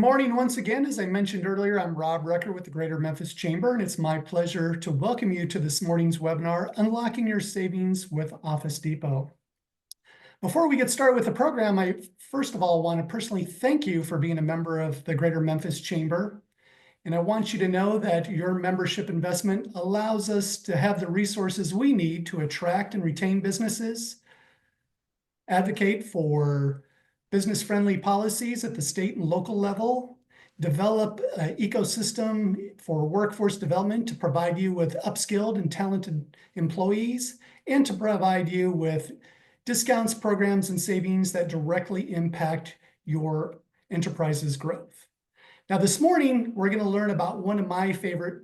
Morning once again. As I mentioned earlier, I'm Rob Recker with the Greater Memphis Chamber, and it's my pleasure to welcome you to this morning's webinar, Unlocking Your Savings with Office Depot. Before we get started with the program, I first of all want to personally thank you for being a member of the Greater Memphis Chamber. And I want you to know that your membership investment allows us to have the resources we need to attract and retain businesses, advocate for business-friendly policies at the state and local level, develop an ecosystem for workforce development to provide you with upskilled and talented employees, and to provide you with discounts, programs, and savings that directly impact your enterprise's growth. Now, this morning, we're going to learn about one of my favorite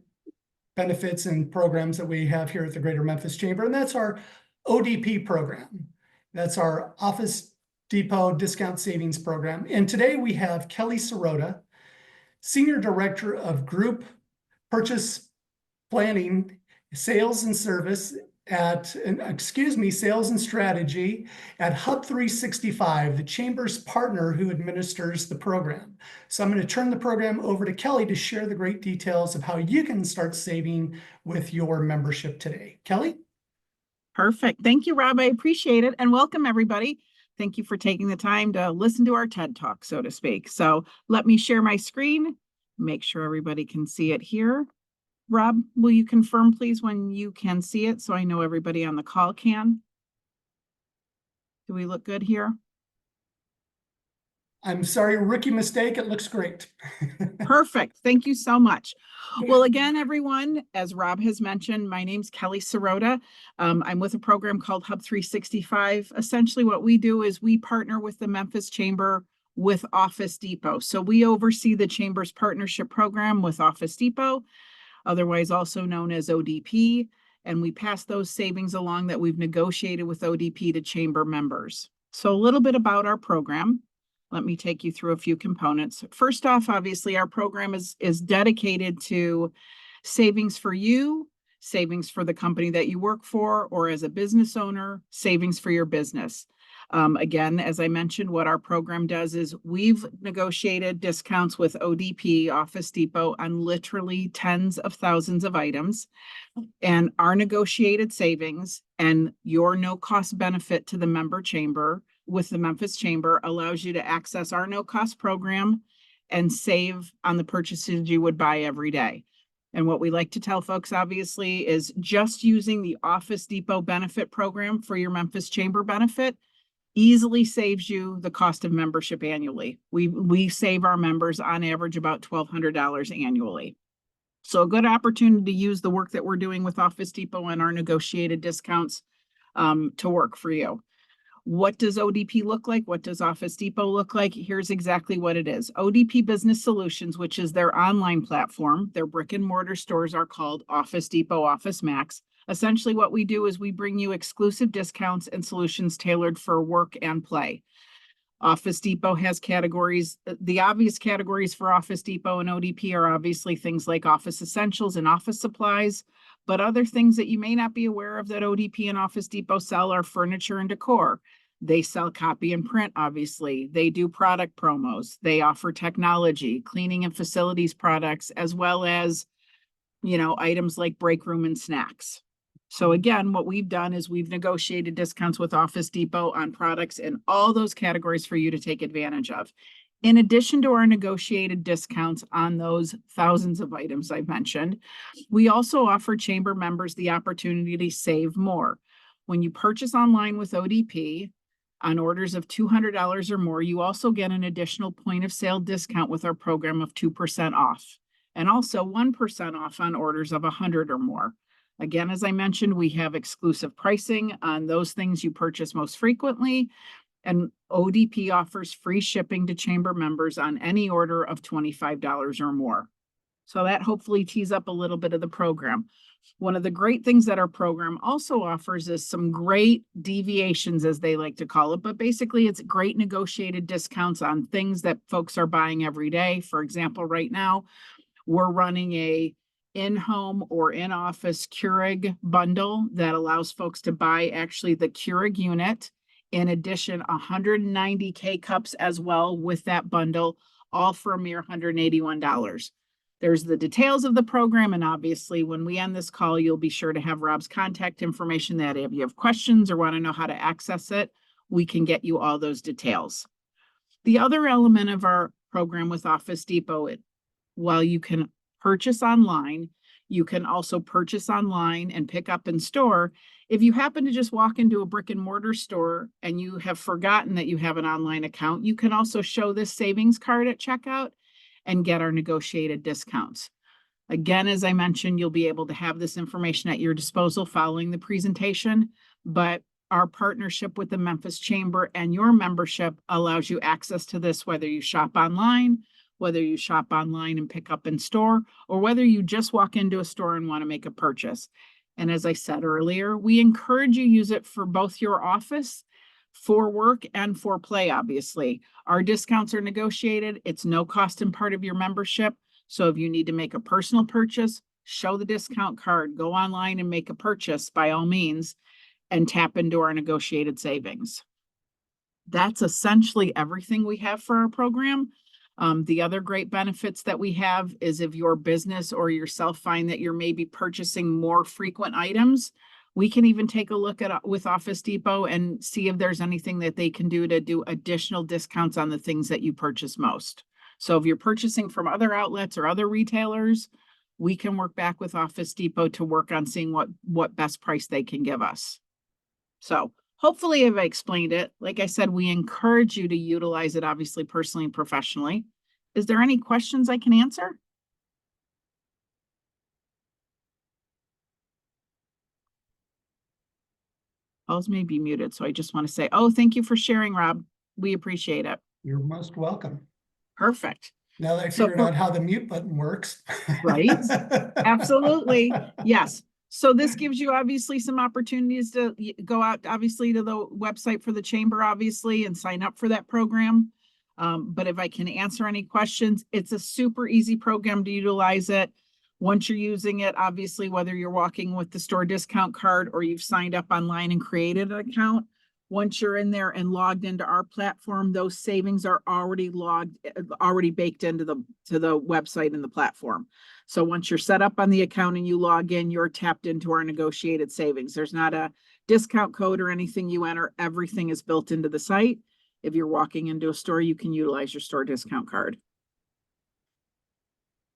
benefits and programs that we have here at the Greater Memphis Chamber, and that's our ODP program. That's our Office Depot Discount Savings Program. And today we have Kelly Sirota, Senior Director of Group Purchase Planning, Sales and Service Sales and Strategy at Hub 365, the Chamber's partner who administers the program. So I'm going to turn the program over to Kelly to share the great details of how you can start saving with your membership today. Kelly? Perfect. Thank you, Rob. I appreciate it. And welcome, everybody. Thank you for taking the time to listen to our TED Talk, so to speak. So let me share my screen, make sure everybody can see it here. Rob, will you confirm, please, when you can see it so I know everybody on the call can? Do we look good here? I'm sorry, rookie mistake. It looks great. Perfect. Thank you so much. Well, again, everyone, as Rob has mentioned, my name's Kelly Sirota. I'm with a program called Hub 365. Essentially, what we do is we partner with the Memphis Chamber with Office Depot. So we oversee the Chamber's partnership program with Office Depot, otherwise also known as ODP. And we pass those savings along that we've negotiated with ODP to Chamber members. So a little bit about our program. Let me take you through a few components. First off, obviously, our program is dedicated to savings for you, savings for the company that you work for, or as a business owner, savings for your business. Again, as I mentioned, what our program does is we've negotiated discounts with ODP, Office Depot, on literally tens of thousands of items. And our negotiated savings and your no-cost benefit to the member chamber with the Memphis Chamber allows you to access our no-cost program and save on the purchases you would buy every day. And what we like to tell folks, obviously, is just using the Office Depot benefit program for your Memphis Chamber benefit easily saves you the cost of membership annually. We save our members on average about $1,200 annually. So a good opportunity to use the work that we're doing with Office Depot and our negotiated discounts to work for you. What does ODP look like? What does Office Depot look like? Here's exactly what it is. ODP Business Solutions, which is their online platform, their brick and mortar stores are called Office Depot, Office Max. Essentially what we do is we bring you exclusive discounts and solutions tailored for work and play. Office Depot has categories. The obvious categories for Office Depot and ODP are obviously things like office essentials and office supplies, but other things that you may not be aware of that ODP and Office Depot sell are furniture and decor. They sell copy and print, obviously. They do product promos. They offer technology, cleaning and facilities products, as well as, items like break room and snacks. So again, what we've done is we've negotiated discounts with Office Depot on products in all those categories for you to take advantage of. In addition to our negotiated discounts on those thousands of items I've mentioned, we also offer chamber members the opportunity to save more. When you purchase online with ODP on orders of $200 or more, you also get an additional point of sale discount with our program of 2% off, and also 1% off on orders of 100 or more. Again, as I mentioned, we have exclusive pricing on those things you purchase most frequently, and ODP offers free shipping to chamber members on any order of $25 or more. So that hopefully tees up a little bit of the program. One of the great things that our program also offers is some great deviations, as they like to call it, but basically it's great negotiated discounts on things that folks are buying every day. For example, right now, we're running a in-home or in-office Keurig bundle that allows folks to buy actually the Keurig unit. In addition, 190 K cups as well with that bundle, all for a mere $181. There's the details of the program, and obviously when we end this call, you'll be sure to have Rob's contact information that if you have questions or want to know how to access it, we can get you all those details. The other element of our program with Office Depot, while you can purchase online, you can also purchase online and pick up in store. If you happen to just walk into a brick and mortar store and you have forgotten that you have an online account, you can also show this savings card at checkout and get our negotiated discounts. Again, as I mentioned, you'll be able to have this information at your disposal following the presentation, but our partnership with the Memphis Chamber and your membership allows you access to this, whether you shop online, and pick up in store, or whether you just walk into a store and want to make a purchase. And as I said earlier, we encourage you use it for both your office, for work, and for play, obviously. Our discounts are negotiated. It's no cost and part of your membership. So if you need to make a personal purchase, show the discount card, go online and make a purchase by all means, and tap into our negotiated savings. That's essentially everything we have for our program. The other great benefits that we have is if your business or yourself find that you're maybe purchasing more frequent items, we can even take a look at with Office Depot and see if there's anything that they can do to do additional discounts on the things that you purchase most. So if you're purchasing from other outlets or other retailers, we can work back with Office Depot to work on seeing what best price they can give us. So hopefully I've explained it. Like I said, we encourage you to utilize it, obviously, personally and professionally. Is there any questions I can answer? Calls may be muted, so I just want to say, oh, thank you for sharing, Rob. We appreciate it. You're most welcome. Perfect. Now that I figured out how the mute button works. Right? Absolutely. Yes. So this gives you obviously some opportunities to go out, obviously, to the website for the chamber, obviously, and sign up for that program. But if I can answer any questions, it's a super easy program to utilize it. Once you're using it, obviously, whether you're walking with the store discount card or you've signed up online and created an account, once you're in there and logged into our platform, those savings are already baked into the website and the platform. So once you're set up on the account and you log in, you're tapped into our negotiated savings. There's not a discount code or anything you enter. Everything is built into the site. If you're walking into a store, you can utilize your store discount card.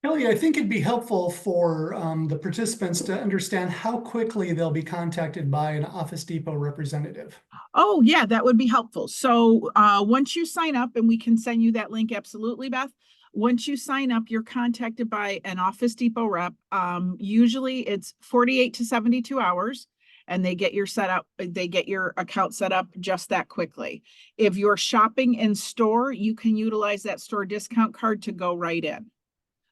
Kelly, I think it'd be helpful for the participants to understand how quickly they'll be contacted by an Office Depot representative. Oh, yeah, that would be helpful. So once you sign up, and we can send you that link, absolutely, Beth. Once you sign up, you're contacted by an Office Depot rep. Usually it's 48 to 72 hours. And they get your account set up just that quickly. If you're shopping in store, you can utilize that store discount card to go right in.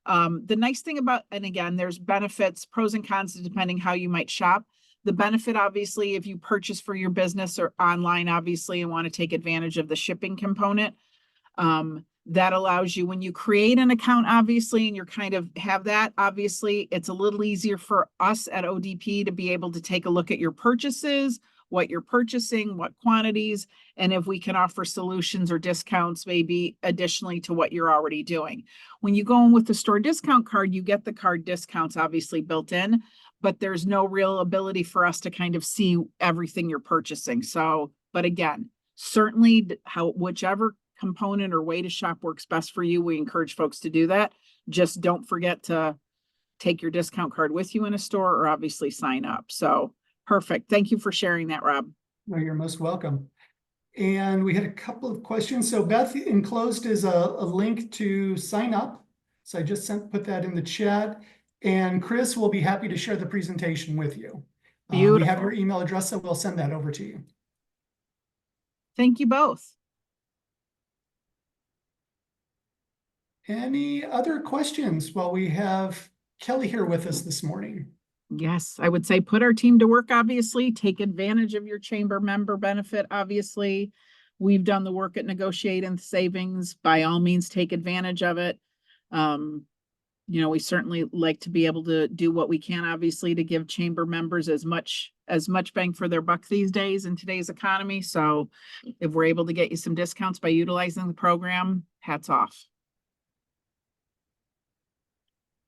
The nice thing about, and again, there's benefits, pros and cons, depending how you might shop. The benefit, obviously, if you purchase for your business or online, obviously, and want to take advantage of the shipping component, that allows you, when you create an account, obviously, and you're kind of have that, obviously, it's a little easier for us at ODP to be able to take a look at your purchases, what you're purchasing, what quantities, and if we can offer solutions or discounts, maybe additionally to what you're already doing. When you go in with the store discount card, you get the card discounts obviously built in, but there's no real ability for us to kind of see everything you're purchasing. So, but again, certainly whichever component or way to shop works best for you, we encourage folks to do that. Just don't forget to take your discount card with you in a store or obviously sign up. So perfect. Thank you for sharing that, Rob. No, you're most welcome. And we had a couple of questions. So Beth, enclosed is a link to sign up. So I just put that in the chat. And Chris will be happy to share the presentation with you. We have your email address, so we'll send that over to you. Thank you both. Any other questions while we have Kelly here with us this morning? Yes, I would say put our team to work, obviously. Take advantage of your chamber member benefit, obviously. We've done the work at negotiating savings. By all means, take advantage of it. We certainly like to be able to do what we can, obviously, to give chamber members as much bang for their buck these days in today's economy. So if we're able to get you some discounts by utilizing the program, hats off.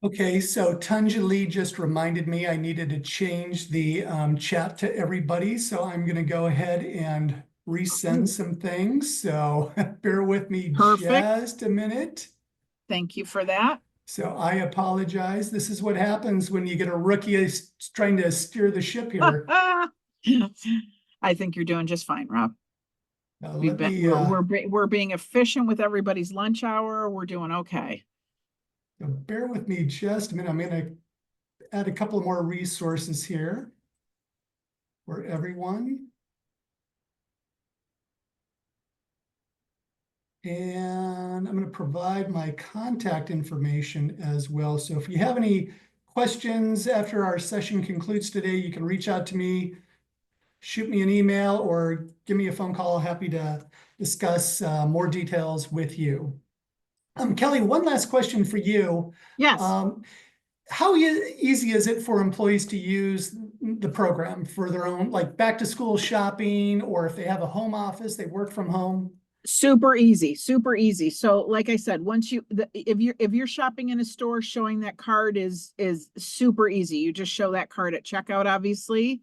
Okay, so Tunja Lee just reminded me I needed to change the chat to everybody. So I'm going to go ahead and resend Ooh, some things. So bear with me perfect. just a minute. Thank you for that. So I apologize. This is what happens when you get a rookie trying to steer the ship here. I think you're doing just fine, Rob. We've Let been me we're being efficient with everybody's lunch hour. We're doing okay. bear with me just a minute. I'm going to add a couple more resources here for everyone. And I'm going to provide my contact information as well. So if you have any questions after our session concludes today, you can reach out to me, shoot me an email, or give me a phone call. Happy to discuss more details with you. Kelly, one last question for you. Yes. Um, how easy is it for employees to use the program for their own, like back to school shopping, or if they have a home office, they work from home? Super easy, super easy. So like I said, once if you're shopping in a store, showing that card is super easy. You just show that card at checkout, obviously.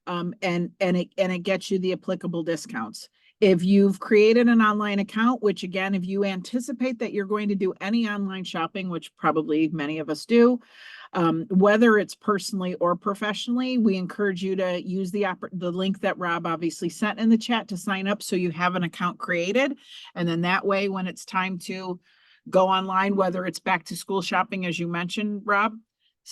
And it gets you the applicable discounts. If you've created an online account, which again, if you anticipate that you're going to do any online shopping, which probably many of us do, whether it's personally or professionally, we encourage you to use the link that Rob obviously sent in the chat to sign up so you have an account created. And then that way, when it's time to go online, whether it's back to school shopping, as you mentioned, Rob,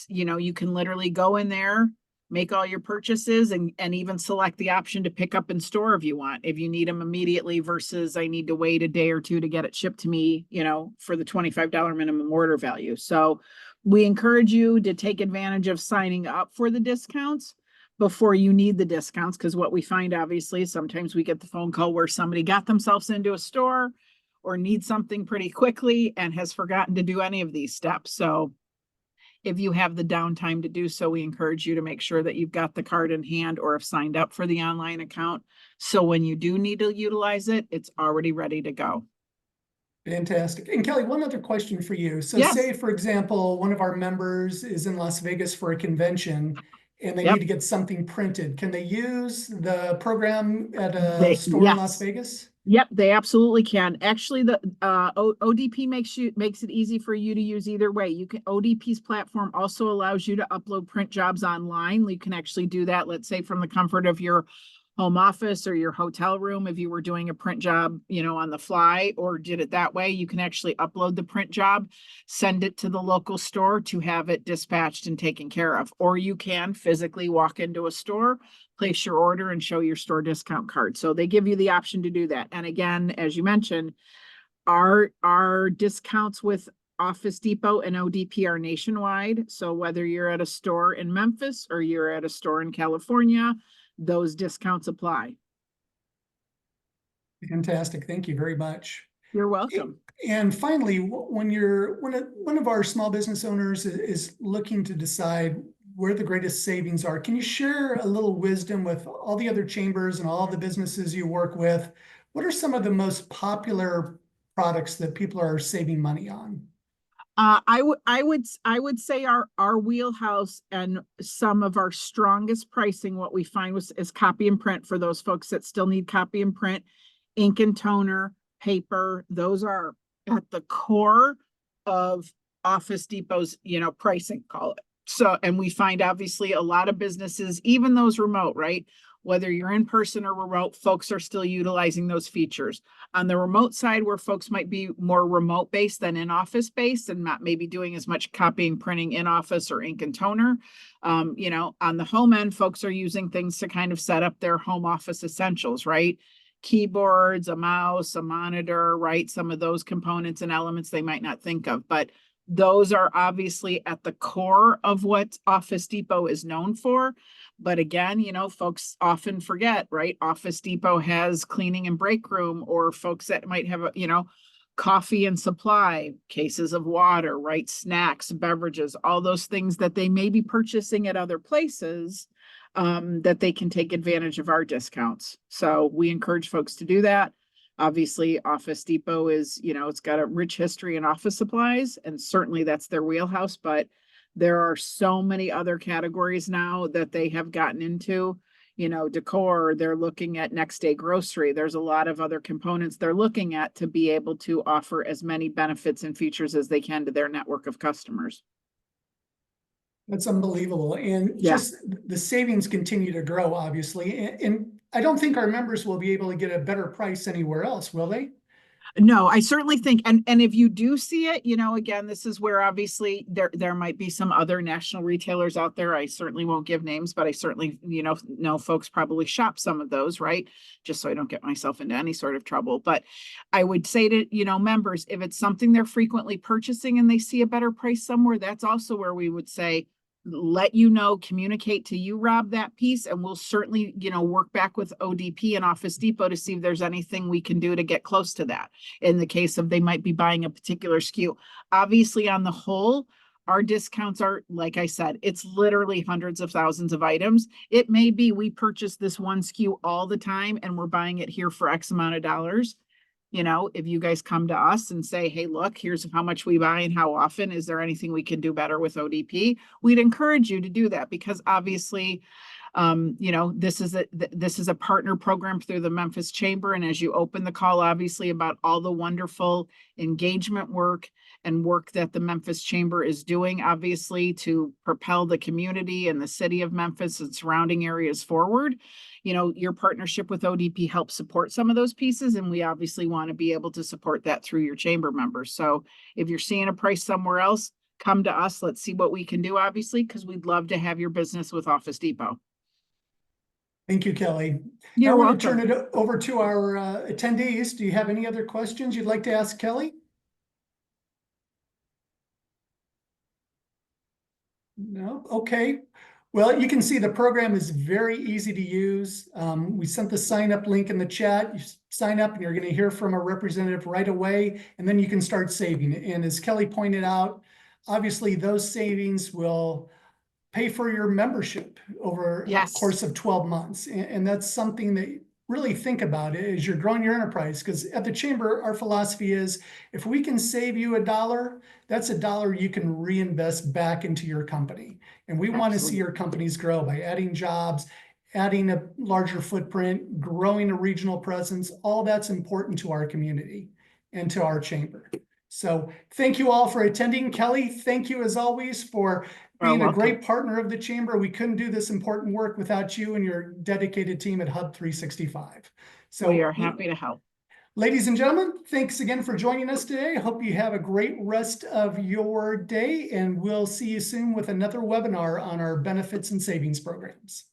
you can literally go in there, make all your purchases, and even select the option to pick up in store if you want, if you need them immediately versus I need to wait a day or two to get it shipped to me, for the $25 minimum order value. So we encourage you to take advantage of signing up for the discounts before you need the discounts. Because what we find, obviously, sometimes we get the phone call where somebody got themselves into a store or needs something pretty quickly and has forgotten to do any of these steps. So if you have the downtime to do so, we encourage you to make sure that you've got the card in hand or have signed up for the online account. So when you do need to utilize it, it's already ready to go. Fantastic. And Kelly, one other question for you. So Yes. say, for example, one of our members is in Las Vegas for a convention and they need Yep. to get something printed. Can they use the program at a They, store in Las yes. Vegas? Yep, they absolutely can. Actually, the ODP makes it easy for you to use either way. ODP's platform also allows you to upload print jobs online. You can actually do that, let's say, from the comfort of your home office or your hotel room. If you were doing a print job, on the fly or did it that way, you can actually upload the print job, send it to the local store to have it dispatched and taken care of. Or you can physically walk into a store, place your order, and show your store discount card. So they give you the option to do that. And again, as you mentioned, our discounts with Office Depot and ODP are nationwide. So whether you're at a store in Memphis or you're at a store in California, those discounts apply. Fantastic. Thank you very much. You're welcome. And finally, one of our small business owners is looking to decide where the greatest savings are, can you share a little wisdom with all the other chambers and all the businesses you work with? What are some of the most popular products that people are saving money on? I would say our wheelhouse and some of our strongest pricing, what we find is copy and print for those folks that still need copy and print, ink and toner, paper. Those are at the core of Office Depot's, pricing, call it. So, and we find obviously a lot of businesses, even those remote, right? Whether you're in person or remote, folks are still utilizing those features. On the remote side, where folks might be more remote based than in office based and not maybe doing as much copying, printing in office or ink and toner. On the home end, folks are using things to kind of set up their home office essentials, right? Keyboards, a mouse, a monitor, right? Some of those components and elements they might not think of, but those are obviously at the core of what Office Depot is known for. But again, folks often forget, right? Office Depot has cleaning and break room, or folks that might have, coffee and supply, cases of water, right? Snacks, beverages, all those things that they may be purchasing at other places, that they can take advantage of our discounts. So we encourage folks to do that. Obviously, Office Depot is, it's got a rich history in office supplies, and certainly that's their wheelhouse, but there are so many other categories now that they have gotten into, decor, they're looking at next day grocery. There's a lot of other components they're looking at to be able to offer as many benefits and features as they can to their network of customers. That's unbelievable. And Yeah. just the savings continue to grow, obviously. And I don't think our members will be able to get a better price anywhere else, will they? No, I certainly think, and if you do see it, again, this is where obviously there might be some other national retailers out there. I certainly won't give names, but I certainly, know folks probably shop some of those, right? Just so I don't get myself into any sort of trouble. But I would say to, members, if it's something they're frequently purchasing and they see a better price somewhere, that's also where we would say, let communicate to you, Rob, that piece, and we'll certainly, work back with ODP and Office Depot to see if there's anything we can do to get close to that. In the case of they might be buying a particular SKU. Obviously, on the whole, our discounts are, like I said, it's literally hundreds of thousands of items. It may be we purchase this one SKU all the time and we're buying it here for X amount of dollars. If you guys come to us and say, hey, look, here's how much we buy and how often, is there anything we can do better with ODP? We'd encourage you to do that because obviously, this is a partner program through the Memphis Chamber. And as you open the call, obviously, about all the wonderful engagement work and work that the Memphis Chamber is doing, obviously, to propel the community and the city of Memphis and surrounding areas forward. Your partnership with ODP helps support some of those pieces, and we obviously want to be able to support that through your chamber members. So if you're seeing a price somewhere else, come to us. Let's see what we can do, obviously, because we'd love to have your business with Office Depot. Thank you, Kelly. You're I want welcome. to turn it over to our attendees. Do you have any other questions you'd like to ask Kelly? No? Okay. Well, you can see the program is very easy to use. We sent the sign up link in the chat. You sign up and you're going to hear from a representative right away, and then you can start saving. And as Kelly pointed out, obviously those savings will pay for your membership over Yes. a course of 12 months. And that's something that really think about it as you're growing your enterprise. Because at the Chamber, our philosophy is if we can save you $1, that's $1 you can reinvest back into your company. And we want to see your companies grow by adding jobs, adding a larger footprint, growing a regional presence. All that's important to our community and to our chamber. So thank you all for attending. Kelly, thank you as always for being a great partner of the Chamber. We couldn't do this important work without you and your dedicated team at Hub 365. So we are happy to help. Ladies and gentlemen, thanks again for joining us today. I hope you have a great rest of your day, and we'll see you soon with another webinar on our benefits and savings programs.